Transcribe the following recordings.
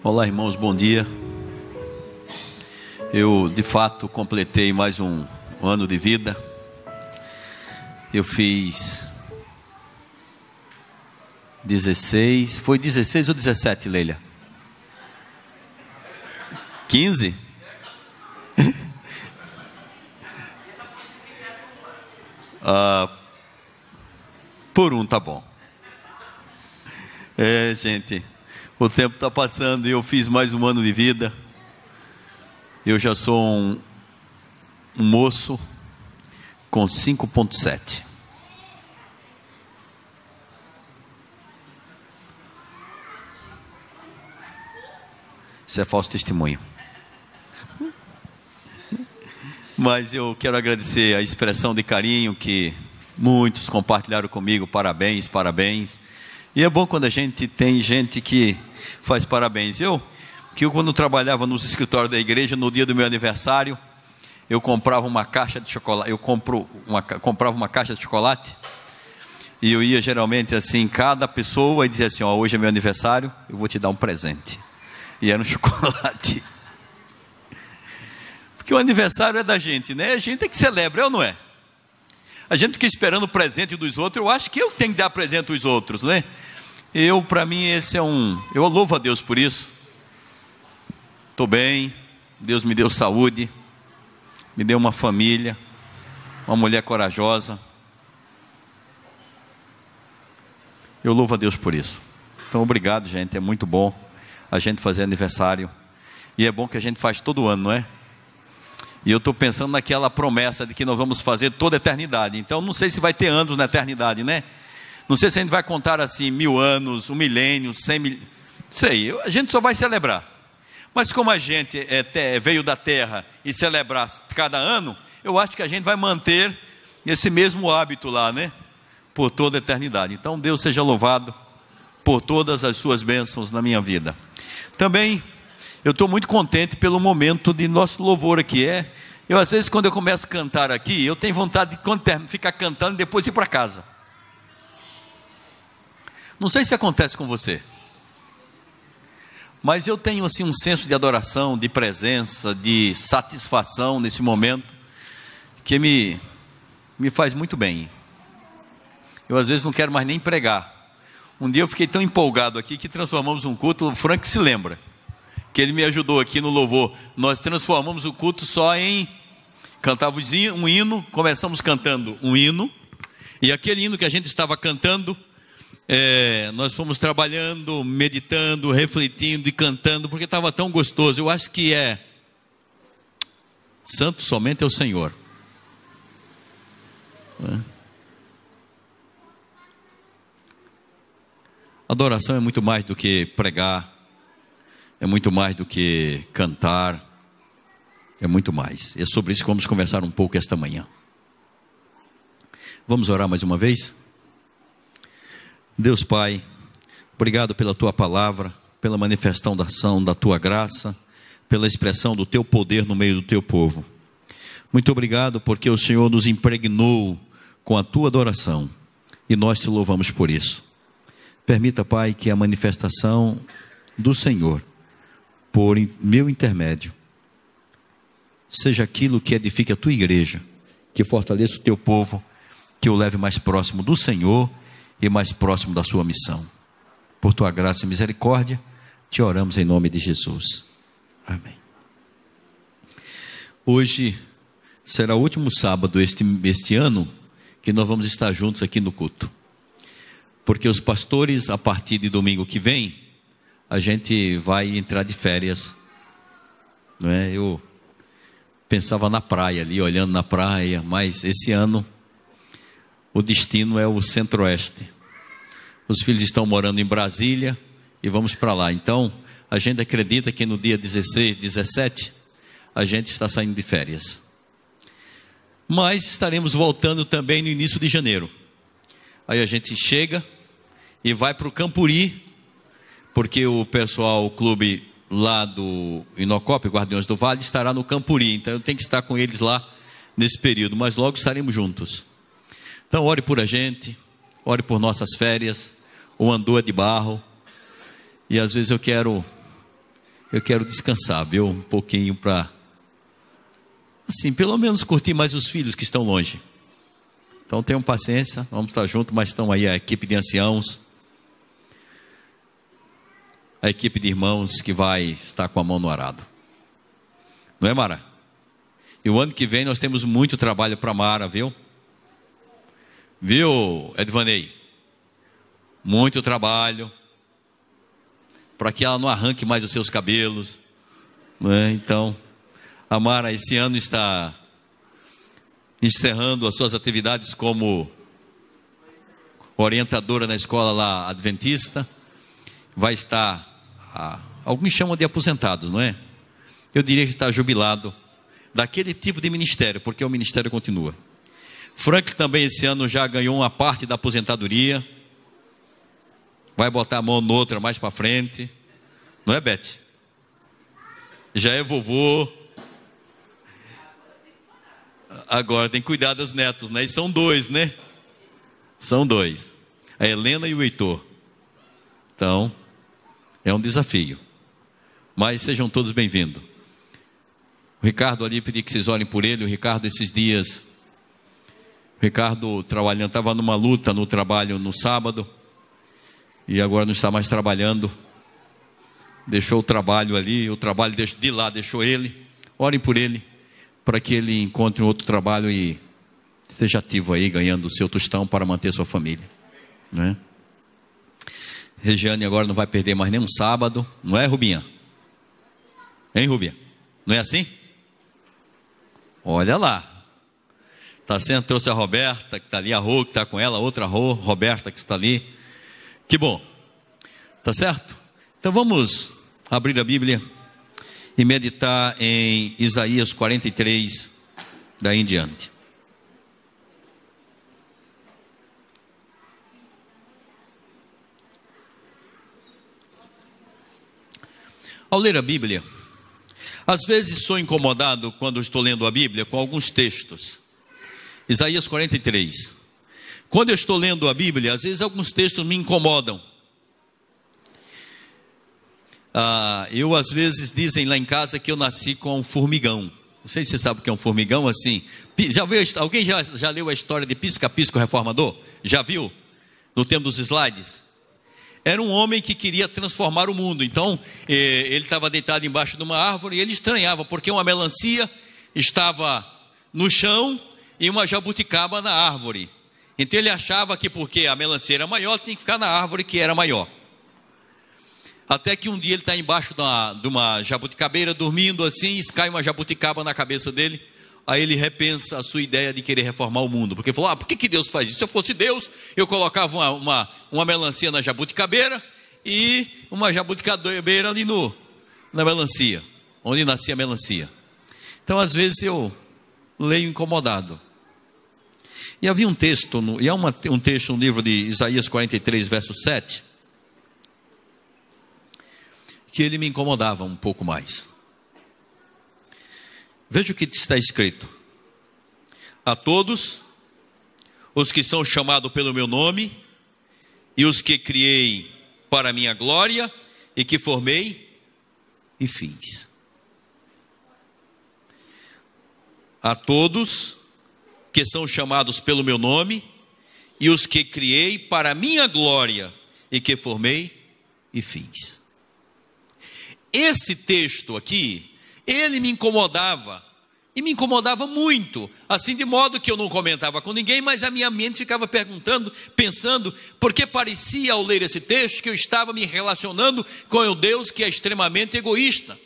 Olá, irmãos, bom dia. Eu, de fato, completei mais um ano de vida. Eu fiz 16, foi 16 ou 17, Leila? 15? Por um, tá bom. Gente, o tempo está passando e eu fiz mais um ano de vida. Eu já sou um moço com 5,7. Isso é falso testemunho. Mas eu quero agradecer a expressão de carinho que muitos compartilharam comigo. Parabéns, parabéns. E é bom quando a gente tem gente que faz parabéns. Eu quando trabalhava nos escritórios da igreja, no dia do meu aniversário, eu comprava uma caixa de chocolate. Comprava uma caixa de chocolate. E eu ia geralmente assim, cada pessoa, e dizia assim: ó, hoje é meu aniversário, eu vou te dar um presente. E era um chocolate. Porque o aniversário é da gente, né? A gente é que celebra, é ou não é? A gente fica esperando o presente dos outros. Eu acho que eu tenho que dar presente aos outros, né? Para mim, esse é eu louvo a Deus por isso. Estou bem, Deus me deu saúde, me deu uma família, uma mulher corajosa. Eu louvo a Deus por isso. Então, obrigado, gente, é muito bom a gente fazer aniversário. E é bom que a gente faz todo ano, não é? E eu estou pensando naquela promessa de que nós vamos fazer toda a eternidade. Então, não sei se vai ter anos na eternidade, né? Não sei se a gente vai contar assim, 1000 anos, 1 milênio, 100 mil... Sei, a gente só vai celebrar. Mas como a gente veio da terra e celebrar cada ano, eu acho que a gente vai manter esse mesmo hábito lá, né? Por toda a eternidade. Então, Deus seja louvado por todas as suas bênçãos na minha vida. Também, eu estou muito contente pelo momento de nosso louvor aqui. Eu às vezes, quando eu começo a cantar aqui, eu tenho vontade de ficar cantando e depois ir para casa. Não sei se acontece com você, mas eu tenho assim um senso de adoração, de presença, de satisfação nesse momento, que me faz muito bem. Eu às vezes não quero mais nem pregar. Um dia eu fiquei tão empolgado aqui que transformamos um culto, o Frank se lembra, que ele me ajudou aqui no louvor. Nós transformamos o culto só em... Cantávamos um hino, começamos cantando um hino, e aquele hino que a gente estava cantando, nós fomos trabalhando, meditando, refletindo e cantando, porque estava tão gostoso. Eu acho que santo somente é o Senhor. Adoração é muito mais do que pregar, é muito mais do que cantar, é muito mais. É sobre isso que vamos conversar um pouco esta manhã. Vamos orar mais uma vez? Deus Pai, obrigado pela Tua palavra, pela manifestação da Tua graça, pela expressão do Teu poder no meio do Teu povo. Muito obrigado porque o Senhor nos impregnou com a Tua adoração e nós Te louvamos por isso. Permita, Pai, que a manifestação do Senhor, por meu intermédio, seja aquilo que edifique a Tua igreja, que fortaleça o Teu povo, que o leve mais próximo do Senhor e mais próximo da sua missão. Por Tua graça e misericórdia, Te oramos em nome de Jesus. Amém. Hoje será o último sábado este ano que nós vamos estar juntos aqui no culto. Porque os pastores, a partir de domingo que vem, a gente vai entrar de férias, não é? Eu pensava na praia ali, olhando na praia, mas esse ano o destino é o Centro-Oeste. Os filhos estão morando em Brasília e vamos para lá. Então, a gente acredita que no dia 16, 17, a gente está saindo de férias. Mas estaremos voltando também no início de janeiro. Aí a gente chega e vai para o Campuri, porque o pessoal, o clube lá do Inocop, Guardiões do Vale, estará no Campuri. Então eu tenho que estar com eles lá nesse período, mas logo estaremos juntos. Então ore por a gente, ore por nossas férias. O andor é de barro, e às vezes eu quero eu quero descansar, viu? Um pouquinho para, assim, pelo menos curtir mais os filhos que estão longe. Então tenham paciência, vamos estar juntos, mas estão aí a equipe de anciãos, a equipe de irmãos que vai estar com a mão no arado. Não é, Mara? E o ano que vem nós temos muito trabalho para Mara, viu? Viu, Edvanei? Muito trabalho para que ela não arranque mais os seus cabelos, né? Então, a Mara esse ano está encerrando as suas atividades como orientadora na escola lá adventista. Vai estar, alguns chamam de aposentados, não é? Eu diria que está jubilado daquele tipo de ministério, porque o ministério continua. Frank também esse ano já ganhou uma parte da aposentadoria, vai botar a mão noutra mais para frente, não é, Beth? Já é vovô, agora tem que cuidar dos netos, né? E são dois, né? São dois, a Helena e o Heitor. Então, é um desafio, mas sejam todos bem-vindos. O Ricardo ali, pedi que vocês olhem por ele. O Ricardo esses dias, o Ricardo trabalhando, estava numa luta no trabalho no sábado, e agora não está mais trabalhando, deixou o trabalho ali, o trabalho de lá deixou ele. Orem por ele, para que ele encontre um outro trabalho e esteja ativo aí, ganhando o seu tostão para manter sua família, né? Regiane agora não vai perder mais nenhum sábado, não é, Rubinha? Hein, Rubinha? Não é assim? Olha lá, está sendo, trouxe a Roberta, que está ali, a Rô, que está com ela, outra Rô, Roberta, que está ali. Que bom, tá certo? Então vamos abrir a Bíblia e meditar em Isaías 43, daí em diante. Ao ler a Bíblia, às vezes sou incomodado quando estou lendo a Bíblia com alguns textos. Isaías 43. Quando eu estou lendo a Bíblia, às vezes alguns textos me incomodam. Eu às vezes dizem lá em casa que eu nasci com um formigão. Não sei se você sabe o que é um formigão assim. Alguém já leu a história de Pisca-Pisco Reformador? Já viu? No tempo dos slides? Era um homem que queria transformar o mundo. Então, ele estava deitado embaixo de uma árvore e ele estranhava, porque uma melancia estava no chão e uma jabuticaba na árvore. Então ele achava que porque a melancia era maior, tinha que ficar na árvore que era maior. Até que um dia ele está embaixo de uma jabuticabeira, dormindo assim, e cai uma jabuticaba na cabeça dele. Aí ele repensa a sua ideia de querer reformar o mundo, porque falou, por que Deus faz isso? Se eu fosse Deus, eu colocava uma melancia na jabuticabeira e uma jabuticabeira ali na melancia, onde nascia a melancia. Então às vezes eu leio incomodado. E havia um texto, um texto no livro de Isaías 43, verso 7, que ele me incomodava um pouco mais. Veja o que está escrito: a todos os que são chamados pelo meu nome, e os que criei para a minha glória, e que formei e fiz. A todos que são chamados pelo meu nome, e os que criei para a minha glória, e que formei e fiz. Esse texto aqui, ele me incomodava, e me incomodava muito, assim de modo que eu não comentava com ninguém, mas a minha mente ficava pensando, porque parecia ao ler esse texto que eu estava me relacionando com o Deus que é extremamente egoísta,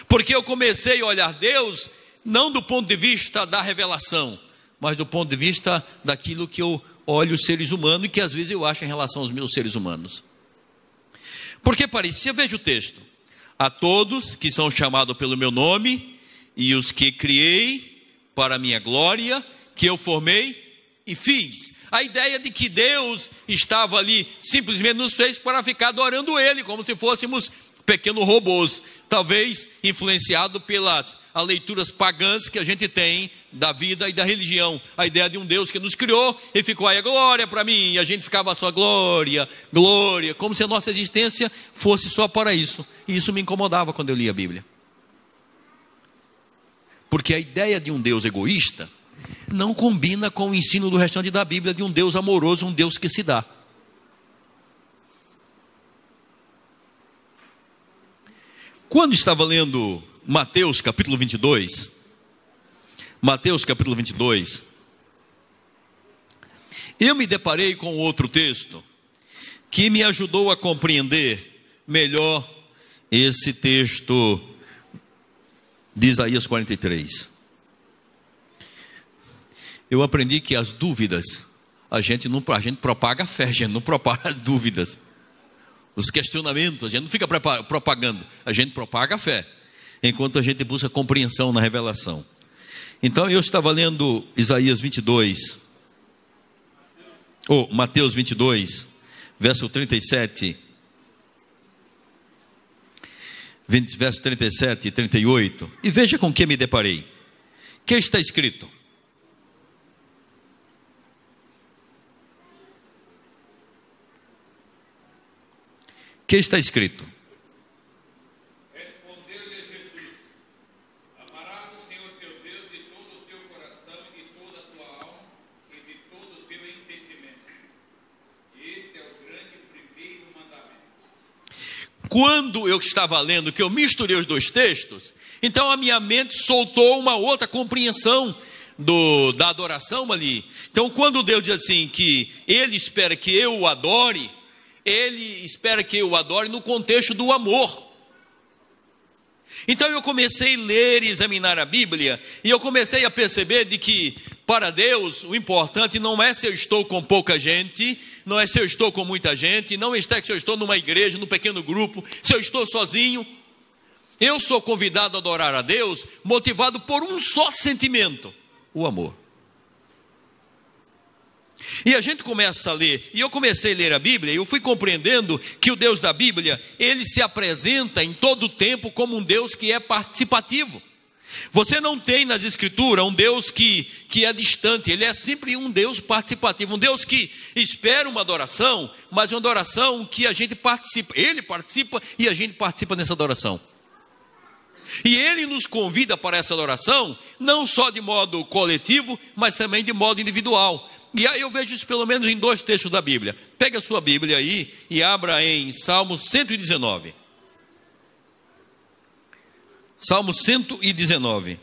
porque eu comecei a olhar Deus, não do ponto de vista da revelação, mas do ponto de vista daquilo que eu olho os seres humanos, e que às vezes eu acho em relação aos meus seres humanos, porque parecia, veja o texto, a todos que são chamados pelo meu nome, e os que criei para a minha glória, que eu formei e fiz. A ideia de que Deus estava ali, simplesmente nos fez para ficar adorando Ele, como se fôssemos pequenos robôs, talvez influenciado pelas a leituras pagãs que a gente tem da vida e da religião. A ideia de um Deus que nos criou e ficou aí, a glória para mim, e a gente ficava só glória, glória, como se a nossa existência fosse só para isso. E isso me incomodava quando eu lia a Bíblia. Porque a ideia de um Deus egoísta não combina com o ensino do restante da Bíblia de um Deus amoroso, um Deus que se dá. Quando estava lendo Mateus capítulo 22, eu me deparei com outro texto que me ajudou a compreender melhor esse texto de Isaías 43. Eu aprendi que as dúvidas, a gente propaga a fé, a gente não propaga as dúvidas. Os questionamentos, a gente não fica propagando, a gente propaga a fé, enquanto a gente busca compreensão na revelação. Então eu estava lendo Isaías 22, Mateus 22, verso 37, verso 37 e 38, e veja com que me deparei. O que está escrito? O que está escrito? Respondeu-lhe Jesus: amarás o Senhor teu Deus de todo o teu coração e de toda a tua alma e de todo o teu entendimento. Este é o grande primeiro mandamento. Quando eu estava lendo, que eu misturei os dois textos, então a minha mente soltou uma outra compreensão da adoração ali. Então quando Deus diz assim, que Ele espera que eu o adore, Ele espera que eu o adore no contexto do amor. Então eu comecei a ler e examinar a Bíblia, e eu comecei a perceber de que, para Deus, o importante não é se eu estou com pouca gente, não é se eu estou com muita gente, não é se eu estou numa igreja, num pequeno grupo, se eu estou sozinho. Eu sou convidado a adorar a Deus, motivado por um só sentimento: o amor. E a gente começa a ler, e eu comecei a ler a Bíblia, e eu fui compreendendo que o Deus da Bíblia, Ele se apresenta em todo o tempo como um Deus que é participativo. Você não tem nas Escrituras um Deus que é distante, Ele é sempre um Deus participativo, um Deus que espera uma adoração, mas uma adoração que a gente participa, Ele participa e a gente participa nessa adoração. E Ele nos convida para essa adoração, não só de modo coletivo, mas também de modo individual. E aí eu vejo isso pelo menos em dois textos da Bíblia. Pega a sua Bíblia aí e abra em Salmo 119. Salmo 119.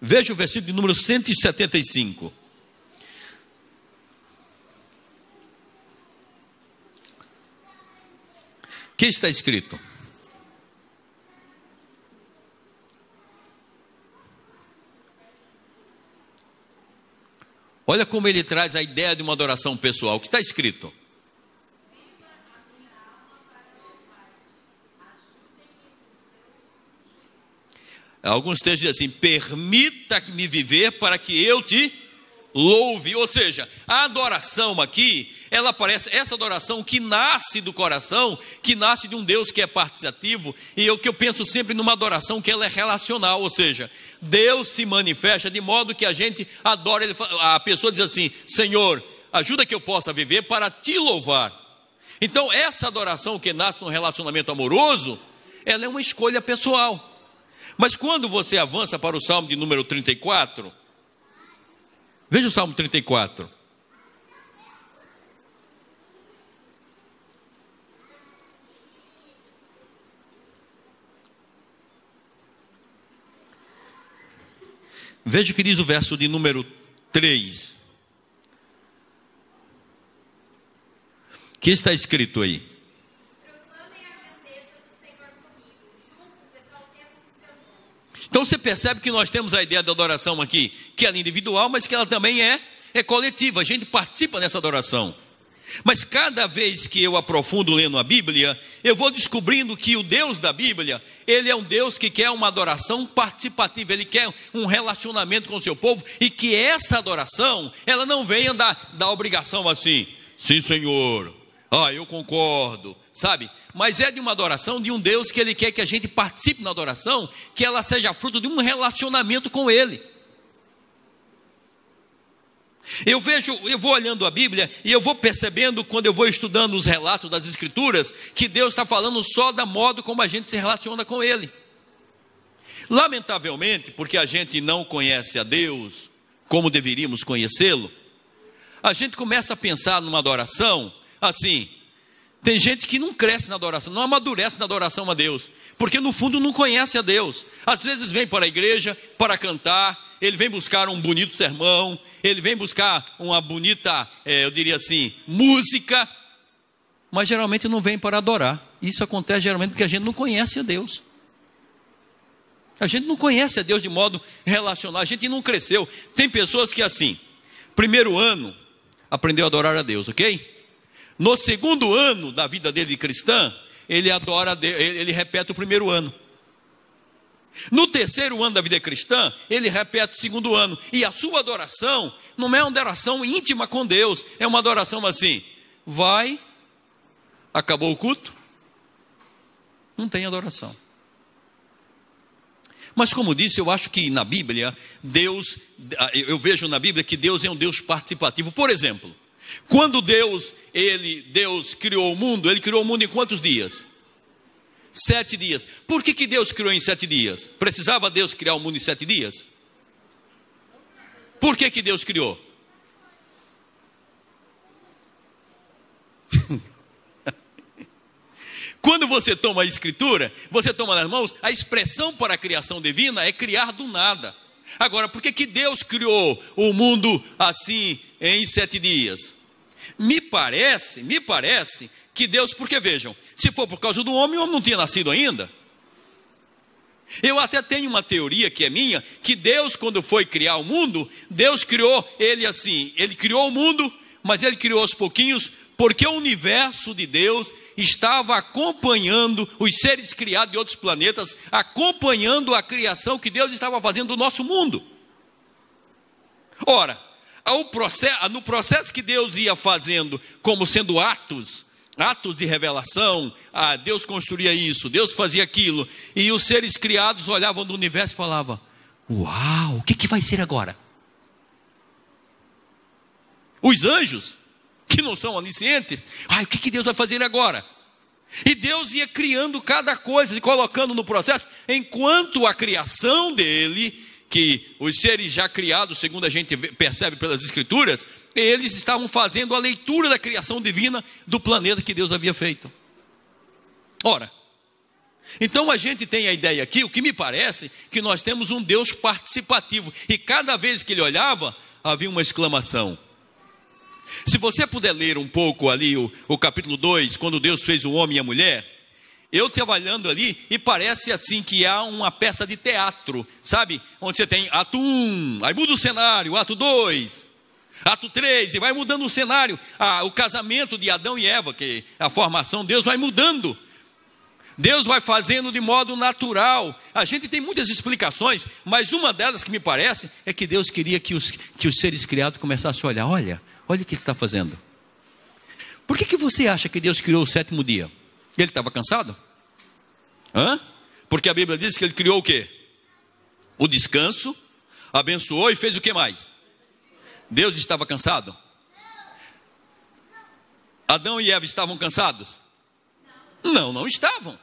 Veja o versículo de número 175. O que está escrito? Olha como ele traz a ideia de uma adoração pessoal. O que está escrito? Alguns textos dizem assim: permita-me viver para que eu te louve. Ou seja, a adoração aqui, ela parece, essa adoração que nasce do coração, que nasce de um Deus que é participativo, e o que eu penso sempre numa adoração que ela é relacional, ou seja, Deus se manifesta de modo que a gente adora, a pessoa diz assim: Senhor, ajuda que eu possa viver para te louvar. Então essa adoração que nasce num relacionamento amoroso, ela é uma escolha pessoal. Mas quando você avança para o Salmo de número 34, veja o Salmo 34. Veja o que diz o verso de número 3. O que está escrito aí? Então você percebe que nós temos a ideia da adoração aqui, que ela é individual, mas que ela também é coletiva. A gente participa nessa adoração. Mas cada vez que eu aprofundo lendo a Bíblia, eu vou descobrindo que o Deus da Bíblia, Ele é um Deus que quer uma adoração participativa, Ele quer um relacionamento com o seu povo, e que essa adoração, ela não venha da obrigação assim: sim, Senhor, eu concordo, sabe? Mas é de uma adoração de um Deus que Ele quer que a gente participe na adoração, que ela seja fruto de um relacionamento com Ele. Eu vou olhando a Bíblia e eu vou percebendo, quando eu vou estudando os relatos das Escrituras, que Deus está falando só da modo como a gente se relaciona com Ele. Lamentavelmente, porque a gente não conhece a Deus como deveríamos conhecê-lo, a gente começa a pensar numa adoração assim. Tem gente que não cresce na adoração, não amadurece na adoração a Deus, porque no fundo não conhece a Deus. Às vezes vem para a igreja para cantar, ele vem buscar um bonito sermão, ele vem buscar uma bonita, eu diria assim, música, mas geralmente não vem para adorar. Isso acontece geralmente porque a gente não conhece a Deus. A gente não conhece a Deus de modo relacional, a gente não cresceu. Tem pessoas que assim, primeiro ano, aprendeu a adorar a Deus, ok? No segundo ano da vida dele de cristã, ele adora a Deus, ele repete o primeiro ano. No terceiro ano da vida cristã, ele repete o segundo ano. E a sua adoração não é uma adoração íntima com Deus, é uma adoração assim, vai, acabou o culto, não tem adoração. Mas como disse, eu acho que na Bíblia, eu vejo na Bíblia que Deus é um Deus participativo. Por exemplo, quando Deus criou o mundo, Ele criou o mundo em quantos dias? 7 dias. Por que Deus criou em 7 dias? Precisava Deus criar o mundo em 7 dias? Por que Deus criou? Quando você toma a Escritura, você toma nas mãos, a expressão para a criação divina é criar do nada. Agora, por que Deus criou o mundo assim em 7 dias? Me parece que Deus, porque vejam, se for por causa do homem, o homem não tinha nascido ainda. Eu até tenho uma teoria que é minha, que Deus, quando foi criar o mundo, Deus criou ele assim, Ele criou o mundo, mas Ele criou aos pouquinhos, porque o universo de Deus estava acompanhando os seres criados de outros planetas, acompanhando a criação que Deus estava fazendo do nosso mundo. Ora, no processo que Deus ia fazendo, como sendo atos de revelação, Deus construía isso, Deus fazia aquilo, e os seres criados olhavam do universo e falavam, uau, o que vai ser agora? Os anjos, que não são oniscientes, o que Deus vai fazer agora? E Deus ia criando cada coisa e colocando no processo, enquanto a criação dele, que os seres já criados, segundo a gente percebe pelas Escrituras, eles estavam fazendo a leitura da criação divina do planeta que Deus havia feito. Ora, então a gente tem a ideia aqui, o que me parece, que nós temos um Deus participativo, e cada vez que ele olhava, havia uma exclamação. Se você puder ler um pouco ali o capítulo 2, quando Deus fez o homem e a mulher, eu trabalhando ali, e parece assim que há uma peça de teatro, sabe? Onde você tem ato 1, aí muda o cenário, ato 2, ato 3, e vai mudando o cenário. O casamento de Adão e Eva, que é a formação, Deus vai mudando. Deus vai fazendo de modo natural. A gente tem muitas explicações, mas uma delas que me parece, é que Deus queria que os seres criados começassem a olhar, olha o que ele está fazendo. Por que você acha que Deus criou o 7º dia? Ele estava cansado? Porque a Bíblia diz que ele criou o quê? O descanso, abençoou e fez o que mais? Deus estava cansado? Adão e Eva estavam cansados? Não estavam.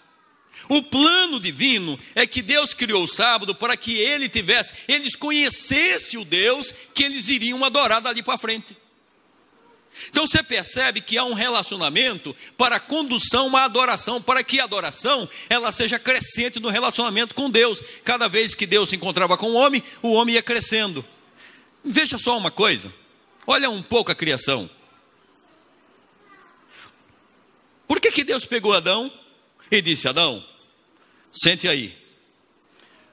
O plano divino é que Deus criou o sábado para que eles conhecessem o Deus que eles iriam adorar dali para frente. Então você percebe que há um relacionamento para a condução à adoração, para que a adoração ela seja crescente no relacionamento com Deus. Cada vez que Deus se encontrava com o homem ia crescendo. Veja só uma coisa, olha um pouco a criação. Por que Deus pegou Adão e disse, Adão, sente aí,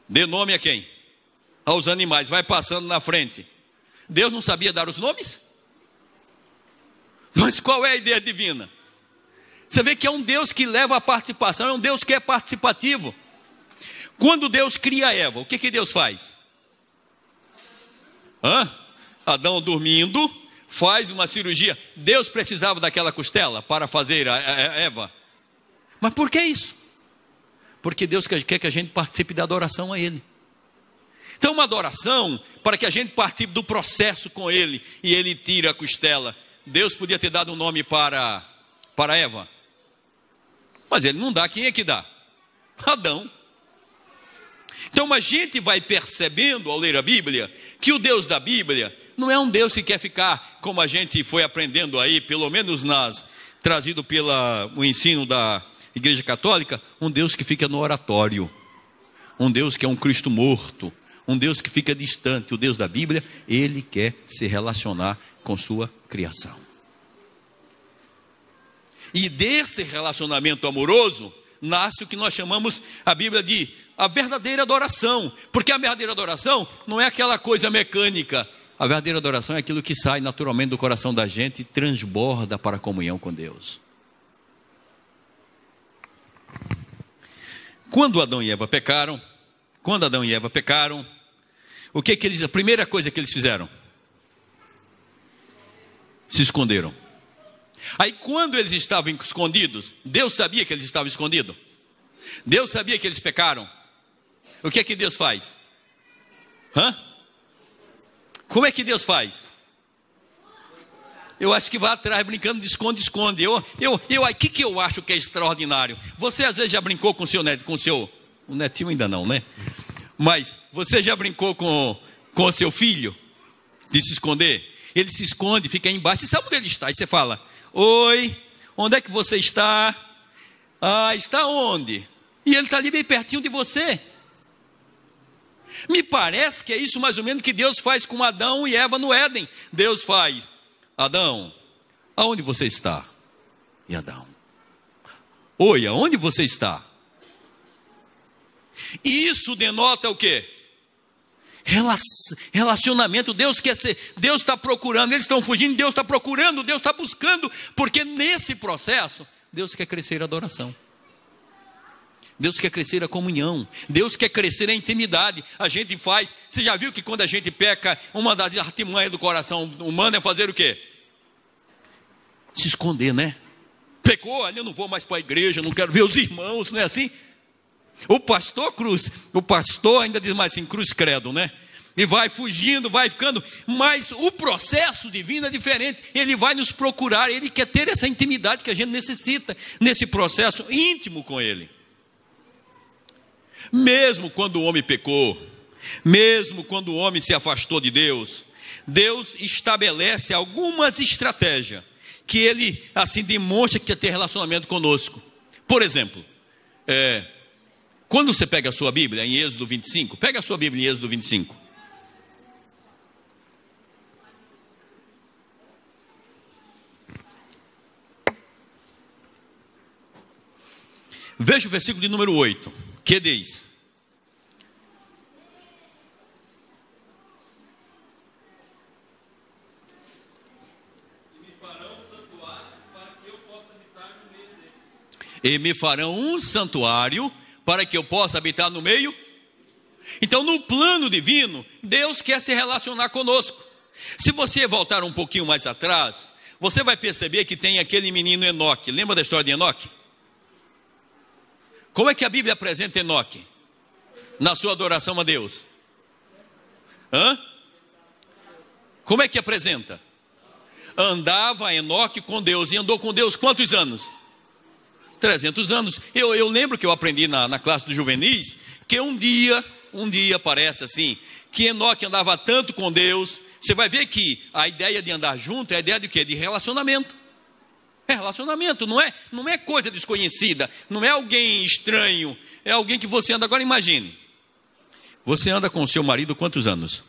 dê nome a quem? Aos animais, vai passando na frente. Deus não sabia dar os nomes? Mas qual é a ideia divina? Você vê que é um Deus que leva a participação, é um Deus que é participativo. Quando Deus cria Eva, o que Deus faz? Adão dormindo, faz uma cirurgia. Deus precisava daquela costela para fazer a Eva. Mas por que isso? Porque Deus quer que a gente participe da adoração a Ele. Então uma adoração para que a gente participe do processo com Ele, e Ele tira a costela. Deus podia ter dado um nome para Eva, mas Ele não dá. Quem é que dá? Adão. Então a gente vai percebendo ao ler a Bíblia, que o Deus da Bíblia não é um Deus que quer ficar, como a gente foi aprendendo aí, pelo menos trazido pelo ensino da Igreja Católica, um Deus que fica no oratório, um Deus que é um Cristo morto, um Deus que fica distante. O Deus da Bíblia, Ele quer se relacionar com sua criação. E desse relacionamento amoroso, nasce o que nós chamamos a Bíblia de a verdadeira adoração. Porque a verdadeira adoração não é aquela coisa mecânica. A verdadeira adoração é aquilo que sai naturalmente do coração da gente e transborda para a comunhão com Deus. Quando Adão e Eva pecaram, o que eles, a primeira coisa que eles fizeram? Se esconderam. Aí quando eles estavam escondidos, Deus sabia que eles estavam escondidos. Deus sabia que eles pecaram. O que é que Deus faz? Como é que Deus faz? Eu acho que vai atrás brincando de esconde-esconde. O que eu acho que é extraordinário? Você às vezes já brincou com o seu neto, o netinho ainda não, né? Mas você já brincou com o seu filho de se esconder? Ele se esconde, fica aí embaixo. Você sabe onde ele está? Aí você fala: oi, onde é que você está? Ah, está onde? E ele está ali bem pertinho de você. Me parece que é isso mais ou menos que Deus faz com Adão e Eva no Éden. Deus faz: Adão, aonde você está? E Adão: oi, aonde você está? E isso denota o quê? Relacionamento. Deus quer ser, Deus está procurando, eles estão fugindo, Deus está procurando, Deus está buscando, porque nesse processo, Deus quer crescer a adoração. Deus quer crescer a comunhão, Deus quer crescer a intimidade. A gente faz, você já viu que quando a gente peca, uma das artimanhas do coração humano é fazer o quê? Se esconder, né? Pecou, ali eu não vou mais para a igreja, não quero ver os irmãos, não é assim? O pastor ainda diz mais assim, cruz credo, né? E vai fugindo, vai ficando, mas o processo divino é diferente. Ele vai nos procurar, Ele quer ter essa intimidade que a gente necessita, nesse processo íntimo com Ele. Mesmo quando o homem pecou, mesmo quando o homem se afastou de Deus, Deus estabelece algumas estratégias, que Ele assim demonstra que quer ter relacionamento conosco. Por exemplo, quando você pega a sua Bíblia em Êxodo 25, pega a sua Bíblia em Êxodo 25. Veja o versículo de número 8, que diz: e me farão um santuário para que eu possa habitar no meio. Então, no plano divino, Deus quer se relacionar conosco. Se você voltar um pouquinho mais atrás, você vai perceber que tem aquele menino Enoque. Lembra da história de Enoque? Como é que a Bíblia apresenta Enoque na sua adoração a Deus? Como é que apresenta? Andava Enoque com Deus, e andou com Deus quantos anos? 300 anos. Eu lembro que eu aprendi na classe dos juvenis, que um dia parece assim, que Enoque andava tanto com Deus. Você vai ver que a ideia de andar junto é a ideia de quê? De relacionamento. É relacionamento, não é coisa desconhecida, não é alguém estranho, é alguém que você anda. Agora imagine, você anda com o seu marido quantos anos?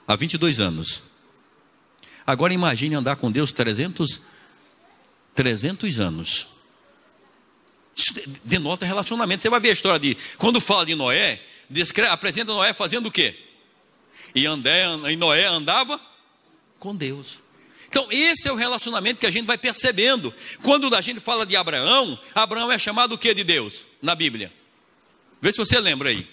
Há 22 anos. Agora imagine andar com Deus 300 anos. Isso denota relacionamento. Você vai ver a história de, quando fala de Noé, apresenta Noé fazendo o quê? E Noé andava com Deus. Então esse é o relacionamento que a gente vai percebendo. Quando a gente fala de Abraão, Abraão é chamado o que de Deus na Bíblia? Vê se você lembra aí.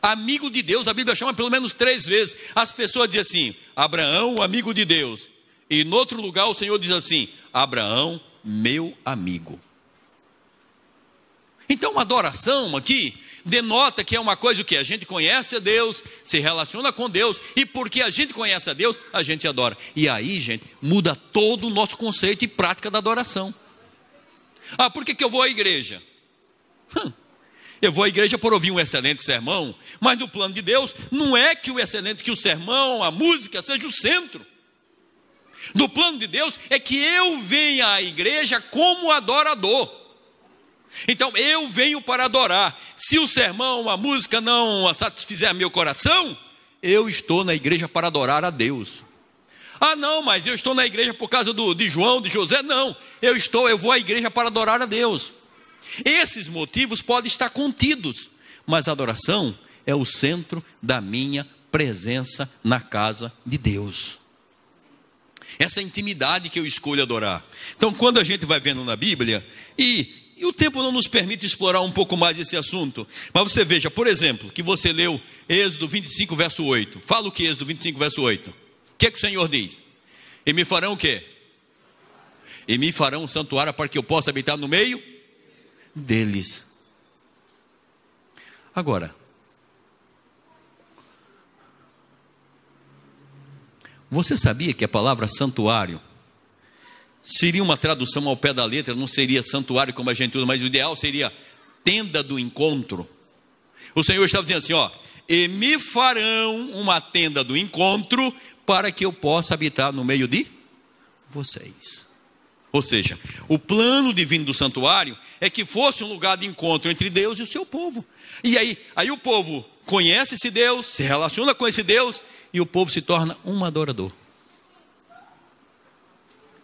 Amigo de Deus, a Bíblia chama pelo menos 3 vezes. As pessoas dizem assim: Abraão, amigo de Deus. E em outro lugar o Senhor diz assim: Abraão, meu amigo. Então uma adoração aqui denota que é uma coisa que a gente conhece a Deus, se relaciona com Deus, e porque a gente conhece a Deus, a gente adora. E aí, gente, muda todo o nosso conceito e prática da adoração. Ah, por que eu vou à igreja? Eu vou à igreja por ouvir um excelente sermão, mas no plano de Deus, não é que o sermão, a música seja o centro. No plano de Deus é que eu venha à igreja como adorador. Então eu venho para adorar. Se o sermão, a música não satisfizer meu coração, eu estou na igreja para adorar a Deus. Ah não, mas eu estou na igreja por causa de João, de José. Não, eu vou à igreja para adorar a Deus. Esses motivos podem estar contidos, mas a adoração é o centro da minha presença na casa de Deus. Essa intimidade que eu escolho adorar. Então quando a gente vai vendo na Bíblia, e o tempo não nos permite explorar um pouco mais esse assunto, mas você veja, por exemplo, que você leu Êxodo 25, verso 8. Fala o que Êxodo 25, verso 8. O que é que o Senhor diz? E me farão o quê? E me farão um santuário para que eu possa habitar no meio deles. Agora, você sabia que a palavra santuário seria uma tradução ao pé da letra? Não seria santuário como a gente usa, mas o ideal seria tenda do encontro. O Senhor estava dizendo assim, ó: e me farão uma tenda do encontro para que eu possa habitar no meio de vocês. Ou seja, o plano divino do santuário é que fosse um lugar de encontro entre Deus e o seu povo. E aí o povo conhece esse Deus, se relaciona com esse Deus, e o povo se torna um adorador.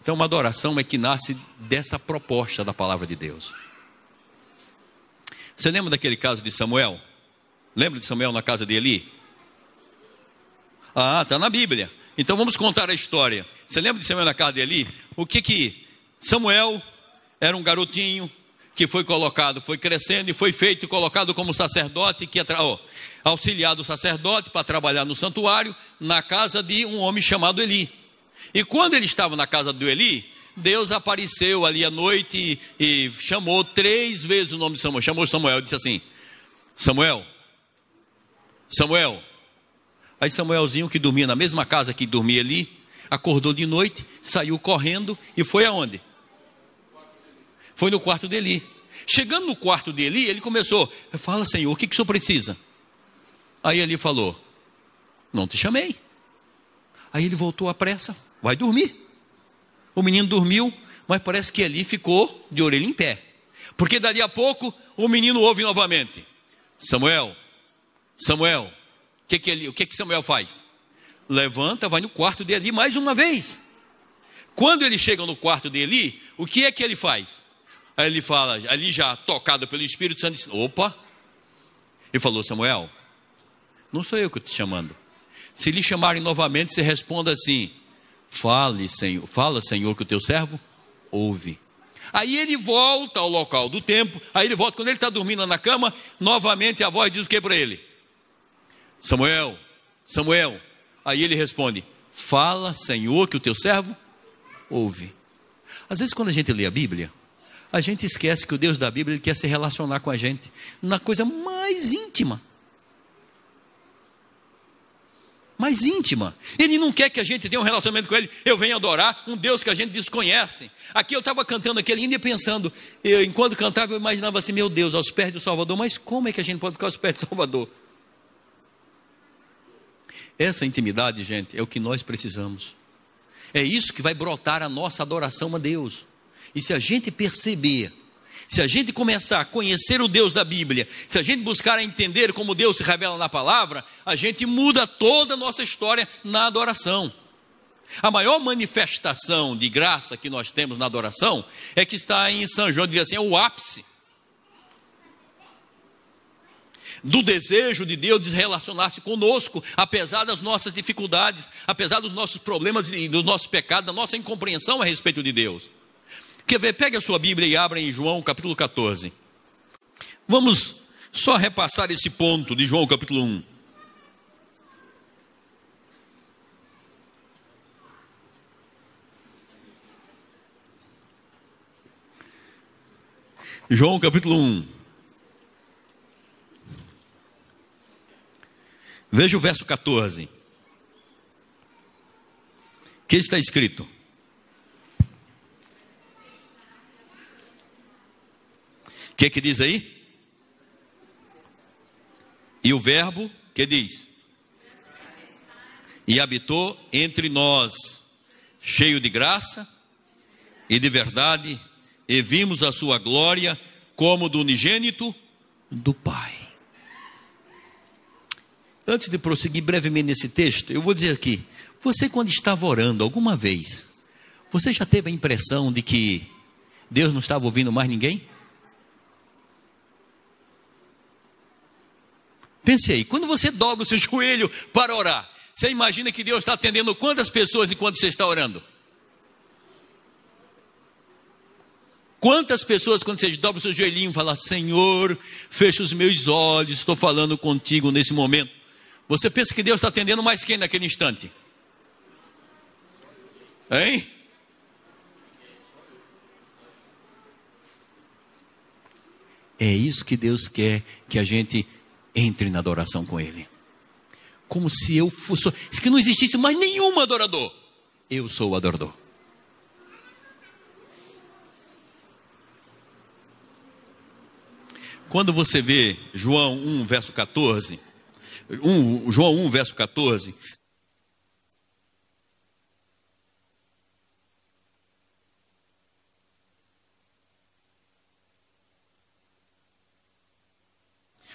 Então uma adoração é que nasce dessa proposta da palavra de Deus. Você lembra daquele caso de Samuel? Lembra de Samuel na casa de Eli? Ah, está na Bíblia. Então vamos contar a história. Você lembra de Samuel na casa de Eli? O que Samuel era um garotinho que foi colocado, foi crescendo e foi feito e colocado como sacerdote, que auxiliar do sacerdote para trabalhar no santuário, na casa de um homem chamado Eli. E quando ele estava na casa do Eli, Deus apareceu ali à noite e chamou 3 vezes o nome de Samuel. Chamou Samuel e disse assim: Samuel, Samuel. Aí Samuelzinho, que dormia na mesma casa que dormia Eli, acordou de noite, saiu correndo e foi aonde? Foi no quarto de Eli. Chegando no quarto de Eli, ele começou: fala, Senhor, o que o senhor precisa? Aí Eli falou: não te chamei. Aí ele voltou à pressa: vai dormir. O menino dormiu, mas parece que Eli ficou de orelha em pé, porque dali a pouco o menino ouve novamente: Samuel, Samuel. O que Samuel faz? Levanta, vai no quarto de Eli mais uma vez. Quando ele chega no quarto de Eli, o que é que ele faz? Aí ele fala, ali já tocado pelo Espírito Santo, disse: opa. Ele falou: Samuel, não sou eu que estou te chamando. Se lhe chamarem novamente, você responda assim: fala, Senhor, que o teu servo ouve. Aí ele volta ao local do templo. Aí ele volta, quando ele está dormindo na cama, novamente a voz diz o que para ele? Samuel, Samuel. Aí ele responde: fala, Senhor, que o teu servo ouve. Às vezes quando a gente lê a Bíblia, a gente esquece que o Deus da Bíblia, ele quer se relacionar com a gente na coisa mais íntima. Mais íntima. Ele não quer que a gente tenha um relacionamento com ele. Eu venho adorar um Deus que a gente desconhece. Aqui eu estava cantando aquele hino e pensando, enquanto cantava eu imaginava assim: meu Deus, aos pés do Salvador. Mas como é que a gente pode ficar aos pés do Salvador? Essa intimidade, gente, é o que nós precisamos. É isso que vai brotar a nossa adoração a Deus. E se a gente perceber, se a gente começar a conhecer o Deus da Bíblia, se a gente buscar a entender como Deus se revela na palavra, a gente muda toda a nossa história na adoração. A maior manifestação de graça que nós temos na adoração é que está em São João, diz assim, é o ápice do desejo de Deus de relacionar-se conosco, apesar das nossas dificuldades, apesar dos nossos problemas e dos nossos pecados, da nossa incompreensão a respeito de Deus. Quer ver? Pegue a sua Bíblia e abra em João capítulo 14. Vamos só repassar esse ponto de João capítulo 1. João capítulo 1. Veja o verso 14. O que está escrito? O que diz aí? E o verbo, que diz? E habitou entre nós, cheio de graça e de verdade, e vimos a sua glória como do unigênito do Pai. Antes de prosseguir brevemente nesse texto, eu vou dizer aqui, você quando estava orando alguma vez, você já teve a impressão de que Deus não estava ouvindo mais ninguém? Pense aí, quando você dobra o seu joelho para orar, você imagina que Deus está atendendo quantas pessoas enquanto você está orando? Quantas pessoas quando você dobra o seu joelhinho e fala, Senhor, fecha os meus olhos, estou falando contigo nesse momento. Você pensa que Deus está atendendo mais quem naquele instante? Hein? É isso que Deus quer, que a gente entre na adoração com Ele. Como se eu fosse, se que não existisse mais nenhum adorador. Eu sou o adorador. Quando você vê João 1, verso 14, João 1, verso 14,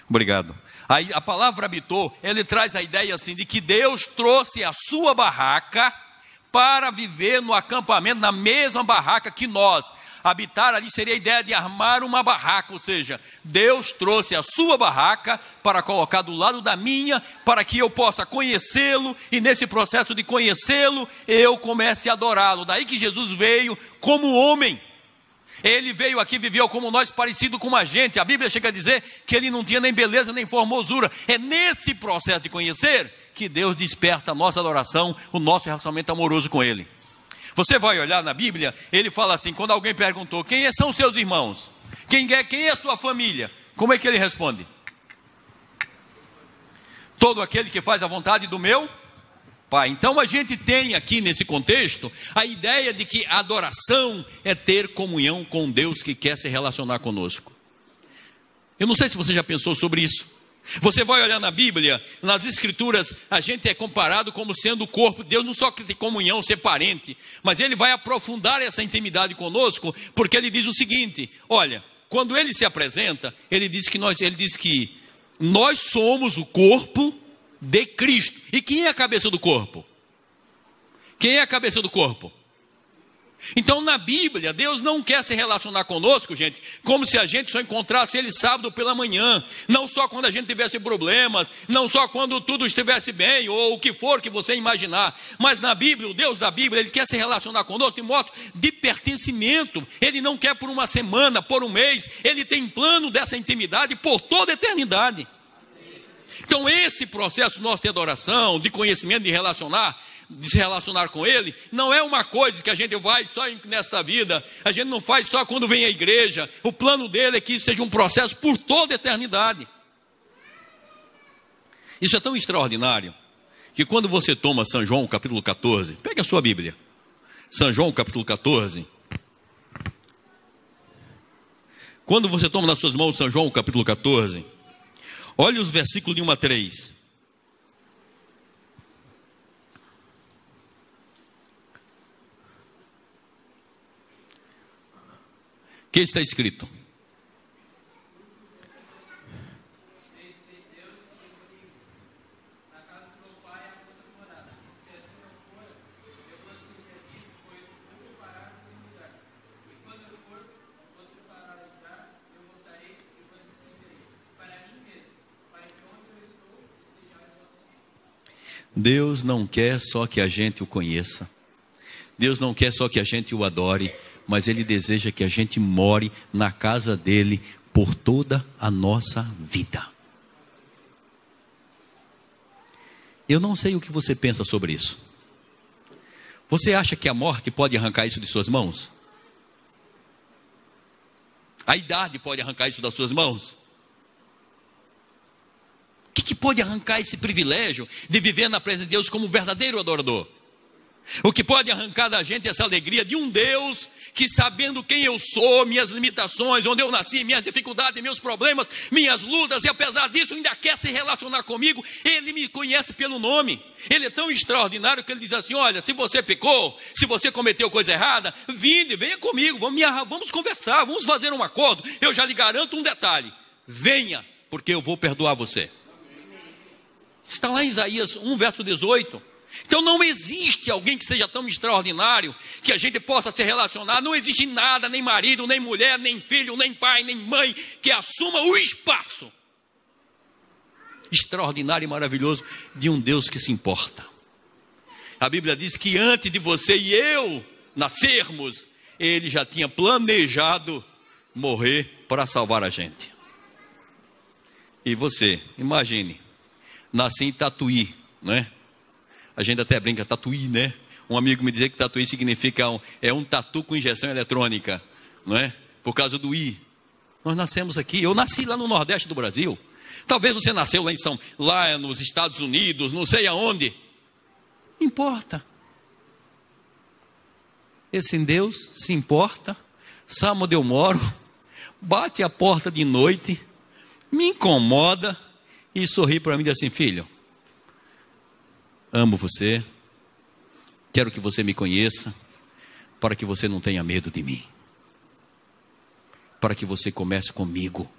obrigado. Aí a palavra habitou, ele traz a ideia assim, de que Deus trouxe a sua barraca para viver no acampamento, na mesma barraca que nós. Habitar ali seria a ideia de armar uma barraca, ou seja, Deus trouxe a sua barraca para colocar do lado da minha, para que eu possa conhecê-lo, e nesse processo de conhecê-lo, eu comece a adorá-lo. Daí que Jesus veio como homem. Ele veio aqui, viveu como nós, parecido com a gente. A Bíblia chega a dizer que ele não tinha nem beleza, nem formosura. É nesse processo de conhecer que Deus desperta a nossa adoração, o nosso relacionamento amoroso com Ele. Você vai olhar na Bíblia, ele fala assim, quando alguém perguntou, quem são seus irmãos? Quem é a sua família? Como é que ele responde? Todo aquele que faz a vontade do meu Pai. Então a gente tem aqui nesse contexto a ideia de que a adoração é ter comunhão com Deus que quer se relacionar conosco. Eu não sei se você já pensou sobre isso. Você vai olhar na Bíblia, nas Escrituras, a gente é comparado como sendo o corpo de Deus, não só que tem comunhão, ser parente, mas Ele vai aprofundar essa intimidade conosco, porque Ele diz o seguinte, olha, quando Ele se apresenta, Ele diz que nós somos o corpo de Cristo. E quem é a cabeça do corpo? Quem é a cabeça do corpo? Então na Bíblia, Deus não quer se relacionar conosco, gente, como se a gente só encontrasse Ele sábado pela manhã, não só quando a gente tivesse problemas, não só quando tudo estivesse bem, ou o que for que você imaginar, mas na Bíblia, o Deus da Bíblia, Ele quer se relacionar conosco de modo de pertencimento. Ele não quer por uma semana, por um mês, Ele tem plano dessa intimidade por toda a eternidade. Então esse processo nosso de adoração, de conhecimento, de se relacionar com Ele, não é uma coisa que a gente vai só nesta vida, a gente não faz só quando vem à igreja. O plano dele é que isso seja um processo por toda a eternidade. Isso é tão extraordinário, que quando você toma São João capítulo 14, pegue a sua Bíblia, São João capítulo 14, quando você toma nas suas mãos São João capítulo 14, olhe os versículos de 1 a 3. O que está escrito? Deus não quer só que a gente o conheça. Deus não quer só que a gente o adore, mas Ele deseja que a gente more na casa dEle por toda a nossa vida. Eu não sei o que você pensa sobre isso. Você acha que a morte pode arrancar isso de suas mãos? A idade pode arrancar isso das suas mãos? O que pode arrancar esse privilégio de viver na presença de Deus como um verdadeiro adorador? O que pode arrancar da gente essa alegria de um Deus que, sabendo quem eu sou, minhas limitações, onde eu nasci, minhas dificuldades, meus problemas, minhas lutas, e apesar disso ainda quer se relacionar comigo, Ele me conhece pelo nome. Ele é tão extraordinário que Ele diz assim: olha, se você pecou, se você cometeu coisa errada, venha comigo, vamos conversar, vamos fazer um acordo. Eu já lhe garanto um detalhe: venha, porque eu vou perdoar você. Está lá em Isaías 1, verso 18. Então não existe alguém que seja tão extraordinário que a gente possa se relacionar. Não existe nada, nem marido, nem mulher, nem filho, nem pai, nem mãe, que assuma o espaço extraordinário e maravilhoso de um Deus que se importa. A Bíblia diz que antes de você e eu nascermos, Ele já tinha planejado morrer para salvar a gente. E você, imagine, nasci em Tatuí, né? A gente até brinca, Tatuí, né? Um amigo me dizia que Tatuí significa um tatu com injeção eletrônica, não é? Por causa do I. Nós nascemos aqui. Eu nasci lá no Nordeste do Brasil. Talvez você nasceu lá nos Estados Unidos, não sei aonde. Não importa. Esse Deus se importa, sabe onde eu moro, bate a porta de noite, me incomoda e sorri para mim e diz assim: filho, amo você, quero que você me conheça, para que você não tenha medo de mim, para que você comece comigo,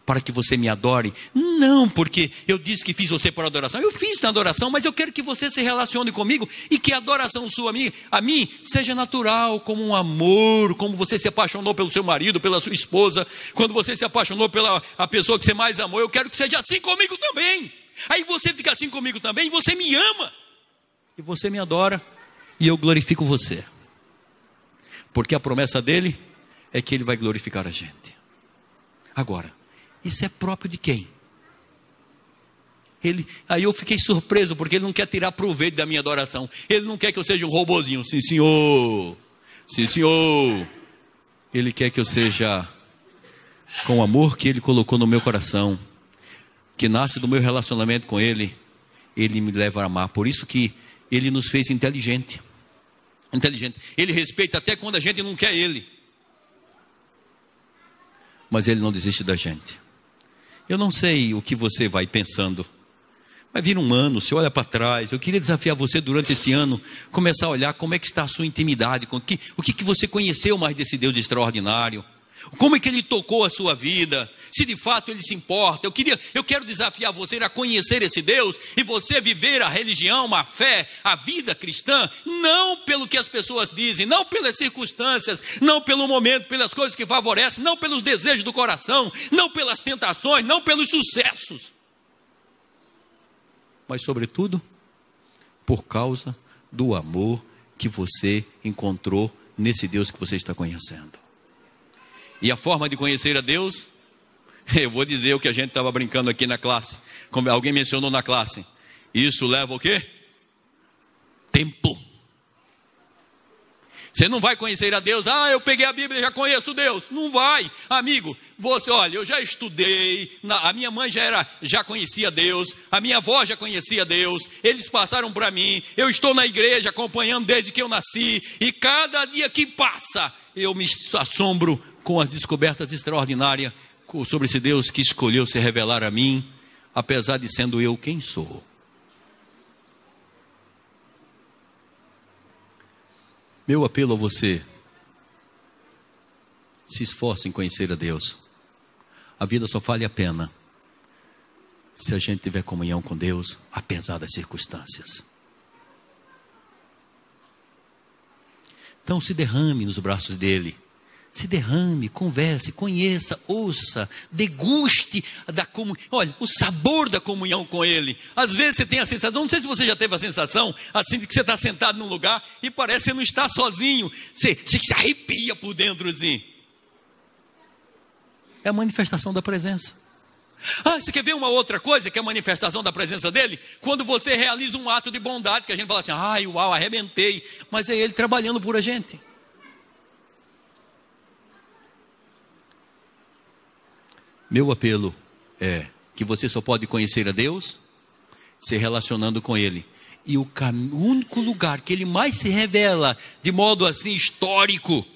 para que você me adore, não porque eu disse que fiz você para adoração, eu fiz na adoração, mas eu quero que você se relacione comigo, e que a adoração sua a mim seja natural, como um amor, como você se apaixonou pelo seu marido, pela sua esposa, quando você se apaixonou pela a pessoa que você mais amou, eu quero que seja assim comigo também. Aí você fica assim comigo também, e você me ama, e você me adora, e eu glorifico você, porque a promessa dele é que ele vai glorificar a gente. Agora, isso é próprio de quem? Aí eu fiquei surpreso, porque ele não quer tirar proveito da minha adoração, ele não quer que eu seja um robozinho, sim senhor, ele quer que eu seja com o amor que ele colocou no meu coração, que nasce do meu relacionamento com Ele, Ele me leva a amar. Por isso que Ele nos fez inteligente. Ele respeita até quando a gente não quer Ele. Mas Ele não desiste da gente. Eu não sei o que você vai pensando. Vai vir um ano, você olha para trás. Eu queria desafiar você durante este ano, começar a olhar como é que está a sua intimidade, o que você conheceu mais desse Deus extraordinário. Como é que Ele tocou a sua vida? Se de fato Ele se importa. Eu quero desafiar você a conhecer esse Deus e você viver a religião, a fé, a vida cristã, não pelo que as pessoas dizem, não pelas circunstâncias, não pelo momento, pelas coisas que favorecem, não pelos desejos do coração, não pelas tentações, não pelos sucessos, mas sobretudo por causa do amor que você encontrou nesse Deus que você está conhecendo. E a forma de conhecer a Deus, eu vou dizer o que a gente estava brincando aqui na classe, como alguém mencionou na classe, isso leva o quê? Tempo. Você não vai conhecer a Deus, eu peguei a Bíblia e já conheço Deus. Não vai, amigo. Olha, eu já estudei, a minha mãe já conhecia Deus, a minha avó já conhecia Deus, eles passaram para mim, eu estou na igreja acompanhando desde que eu nasci, e cada dia que passa, eu me assombro com as descobertas extraordinárias sobre esse Deus que escolheu se revelar a mim, apesar de sendo eu quem sou. Meu apelo a você: se esforce em conhecer a Deus. A vida só vale a pena se a gente tiver comunhão com Deus, apesar das circunstâncias. Então se derrame nos braços dele. Se derrame, converse, conheça, ouça, deguste o sabor da comunhão com Ele. Às vezes você tem a sensação, não sei se você já teve a sensação, assim, de que você está sentado num lugar e parece que você não está sozinho. Você se arrepia por dentro, assim. É a manifestação da presença. Você quer ver uma outra coisa que é a manifestação da presença dele? Quando você realiza um ato de bondade, que a gente fala assim, uau, arrebentei. Mas é ele trabalhando por a gente. Meu apelo é que você só pode conhecer a Deus se relacionando com ele. E o único lugar que ele mais se revela de modo assim histórico,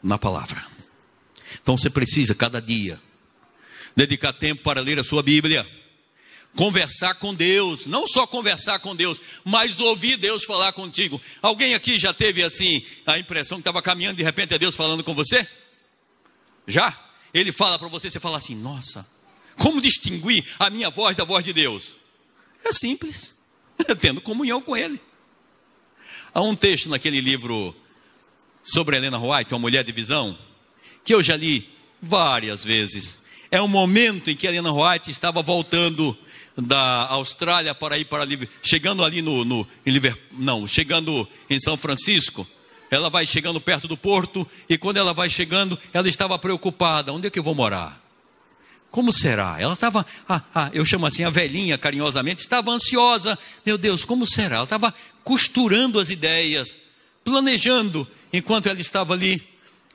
na palavra. Então você precisa cada dia dedicar tempo para ler a sua Bíblia, conversar com Deus, não só conversar com Deus, mas ouvir Deus falar contigo. Alguém aqui já teve assim a impressão que estava caminhando, de repente é Deus falando com você? Já? Ele fala para você, você fala assim, nossa, como distinguir a minha voz da voz de Deus? É simples, tendo comunhão com ele. Há um texto naquele livro sobre Ellen White, Uma Mulher de Visão, que eu já li várias vezes. É um momento em que Ellen White estava voltando da Austrália para ir para chegando ali chegando em São Francisco. Ela vai chegando perto do porto, e quando ela vai chegando, ela estava preocupada, onde é que eu vou morar? Como será? Ela estava, eu chamo assim a velhinha carinhosamente, estava ansiosa. Meu Deus, como será? Ela estava costurando as ideias, planejando. Enquanto ela estava ali,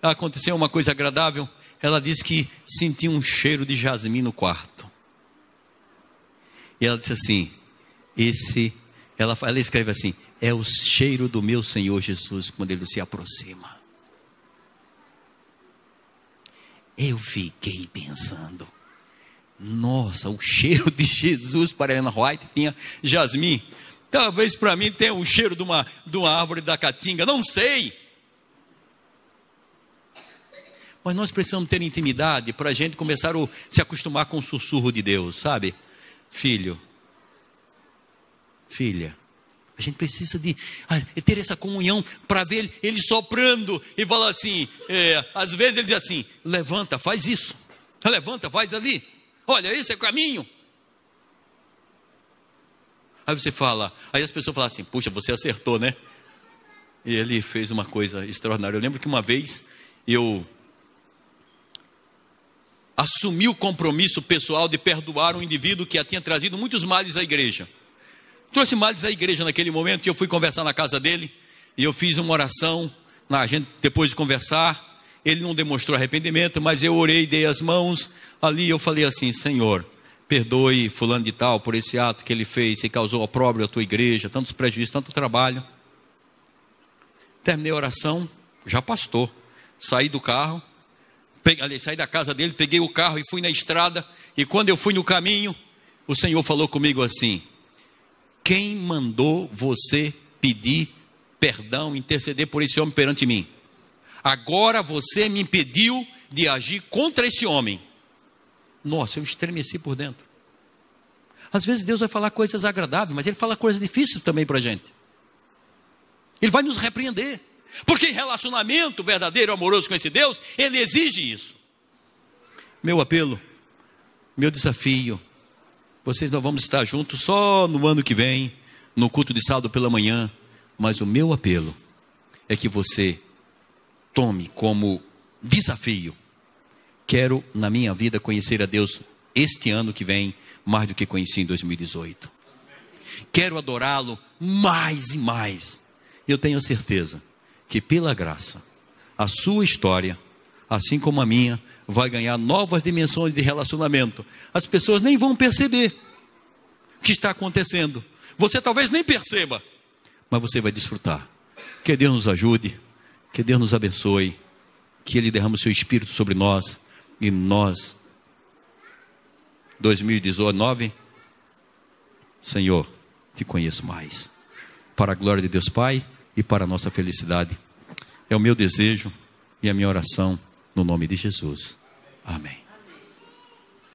aconteceu uma coisa agradável. Ela disse que sentia um cheiro de jasmim no quarto. E ela disse assim, ela escreve assim, é o cheiro do meu Senhor Jesus quando ele se aproxima. Eu fiquei pensando, nossa, o cheiro de Jesus para Ellen White tinha jasmim. Talvez para mim tenha o cheiro de uma árvore da caatinga, não sei. Mas nós precisamos ter intimidade para a gente começar a se acostumar com o sussurro de Deus, sabe? Filho, filha, a gente precisa de ter essa comunhão para ver ele soprando e falar assim, às vezes ele diz assim, levanta, faz isso, levanta, faz ali, olha, esse é o caminho. Aí você fala, aí as pessoas falam assim, puxa, você acertou, né? E ele fez uma coisa extraordinária. Eu lembro que uma vez eu assumi o compromisso pessoal de perdoar um indivíduo que tinha trazido muitos males à igreja. Trouxe males à igreja naquele momento, que eu fui conversar na casa dele, e eu fiz uma oração, depois de conversar, ele não demonstrou arrependimento, mas eu orei, dei as mãos, ali eu falei assim, Senhor, perdoe fulano de tal por esse ato que ele fez, que causou opróbrio à tua igreja, tantos prejuízos, tanto trabalho. Terminei a oração, já pastor, saí do carro, saí da casa dele, peguei o carro e fui na estrada, e quando eu fui no caminho, o Senhor falou comigo assim, quem mandou você pedir perdão, interceder por esse homem perante mim? Agora você me impediu de agir contra esse homem. Nossa, eu estremeci por dentro. Às vezes Deus vai falar coisas agradáveis, mas Ele fala coisas difíceis também para a gente. Ele vai nos repreender. Porque em relacionamento verdadeiro, amoroso com esse Deus, Ele exige isso. Meu apelo, meu desafio, vocês não vamos estar juntos só no ano que vem, no culto de sábado pela manhã, mas o meu apelo é que você tome como desafio, quero na minha vida conhecer a Deus este ano que vem, mais do que conheci em 2018. Quero adorá-lo mais e mais. Eu tenho a certeza que pela graça, a sua história, assim como a minha, vai ganhar novas dimensões de relacionamento. As pessoas nem vão perceber o que está acontecendo. Você talvez nem perceba, mas você vai desfrutar. Que Deus nos ajude, que Deus nos abençoe, que Ele derrame o seu Espírito sobre nós, e nós, 2019, Senhor, te conheço mais. Para a glória de Deus Pai e para a nossa felicidade. É o meu desejo e a minha oração no nome de Jesus. Amém.